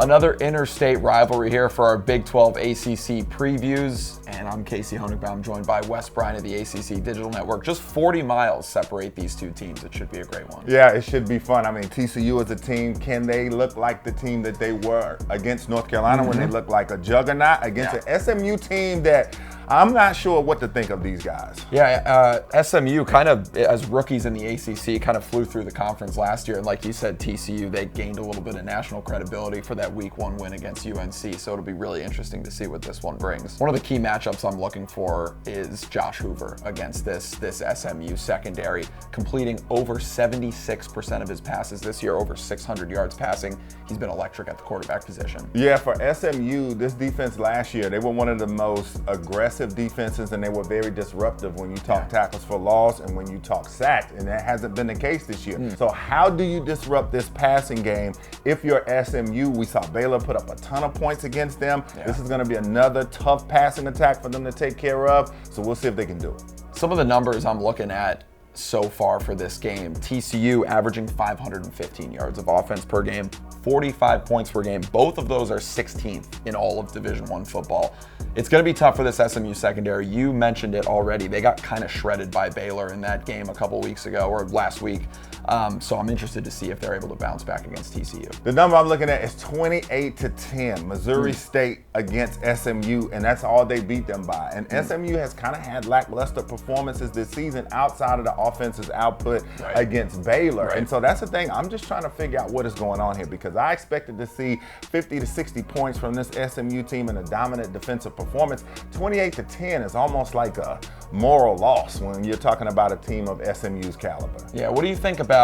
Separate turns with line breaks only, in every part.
Another interstate rivalry here for our Big 12 ACC previews. And I'm Casey Honigbaum, joined by Wes Bryant of the ACC Digital Network. Just 40 miles separate these two teams. It should be a great one.
Yeah, it should be fun. I mean, TCU is a team. Can they look like the team that they were against North Carolina when they looked like a juggernaut against an SMU team that I'm not sure what to think of these guys?
Yeah, SMU kind of, as rookies in the ACC, kind of flew through the conference last year. And like you said, TCU, they gained a little bit of national credibility for that Week 1 win against UNC. So it'll be really interesting to see what this one brings. One of the key matchups I'm looking for is Josh Hoover against this SMU secondary, completing over 76% of his passes this year, over 600 yards passing. He's been electric at the quarterback position.
Yeah, for SMU, this defense last year, they were one of the most aggressive defenses, and they were very disruptive when you talk tackles for loss and when you talk sacks, and that hasn't been the case this year. So how do you disrupt this passing game if you're SMU? We saw Baylor put up a ton of points against them. This is going to be another tough passing attack for them to take care of, so we'll see if they can do it.
Some of the numbers I'm looking at so far for this game: TCU averaging 515 yards of offense per game, 45 points per game. Both of those are 16th in all of Division I football. It's going to be tough for this SMU secondary. You mentioned it already. They got kind of shredded by Baylor in that game a couple weeks ago, or last week. So I'm interested to see if they're able to bounce back against TCU.
The number I'm looking at is 28-10. Missouri State against SMU, and that's all they beat them by. And SMU has kind of had lackluster performances this season outside of the offense's output against Baylor. And so that's the thing. I'm just trying to figure out what is going on here, because I expected to see 50 to 60 points from this SMU team in a dominant defensive performance. 28-10 is almost like a moral loss when you're talking about a team of SMU's caliber.
Yeah, what do you think about,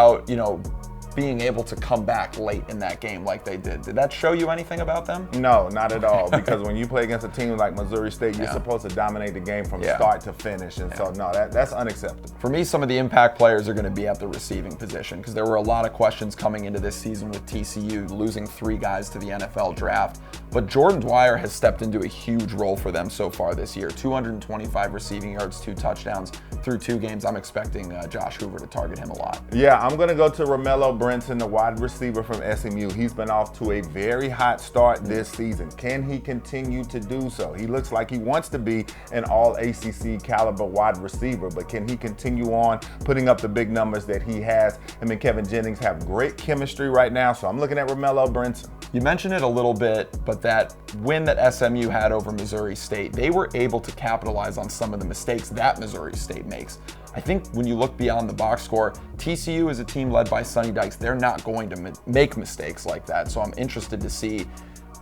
being able to come back late in that game like they did? Did that show you anything about them?
No, not at all, because when you play against a team like Missouri State, you're supposed to dominate the game from start to finish, and so no, that's unacceptable.
For me, some of the impact players are going to be at the receiving position, because there were a lot of questions coming into this season with TCU losing 3 guys to the NFL draft. But Jordan Dwyer has stepped into a huge role for them so far this year. 225 receiving yards, 2 touchdowns through 2 games. I'm expecting Josh Hoover to target him a lot.
Yeah, I'm going to go to Romello Brinson, the wide receiver from SMU. He's been off to a very hot start this season. Can he continue to do so? He looks like he wants to be an all-ACC caliber wide receiver, but can he continue on putting up the big numbers that he has? Him and Kevin Jennings have great chemistry right now, so I'm looking at Romello Brinson.
You mentioned it a little bit, but that win that SMU had over Missouri State, they were able to capitalize on some of the mistakes that Missouri State makes. I think when you look beyond the box score, TCU is a team led by Sonny Dykes. They're not going to make mistakes like that. So I'm interested to see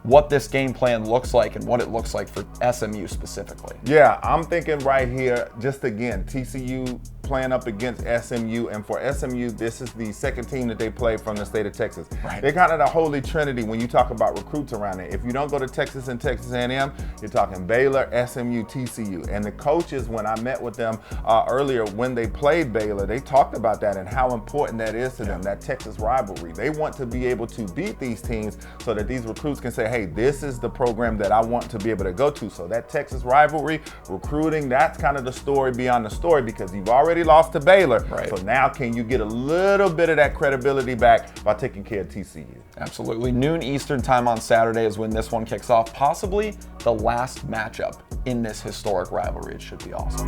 what this game plan looks like and what it looks like for SMU specifically.
Yeah, I'm thinking right here, just again, TCU playing up against SMU, and for SMU, this is the second team that they play from the state of Texas. They're kind of the holy trinity when you talk about recruits around there. If you don't go to Texas and Texas A&M, you're talking Baylor, SMU, TCU. And the coaches, when I met with them earlier when they played Baylor, they talked about that and how important that is to them, that Texas rivalry. They want to be able to beat these teams so that these recruits can say, hey, this is the program that I want to be able to go to. So that Texas rivalry, recruiting, that's kind of the story beyond the story, because you've already lost to Baylor. So now can you get a little bit of that credibility back by taking care of TCU?
Absolutely. Noon Eastern time on Saturday is when this one kicks off. Possibly the last matchup in this historic rivalry. It should be awesome.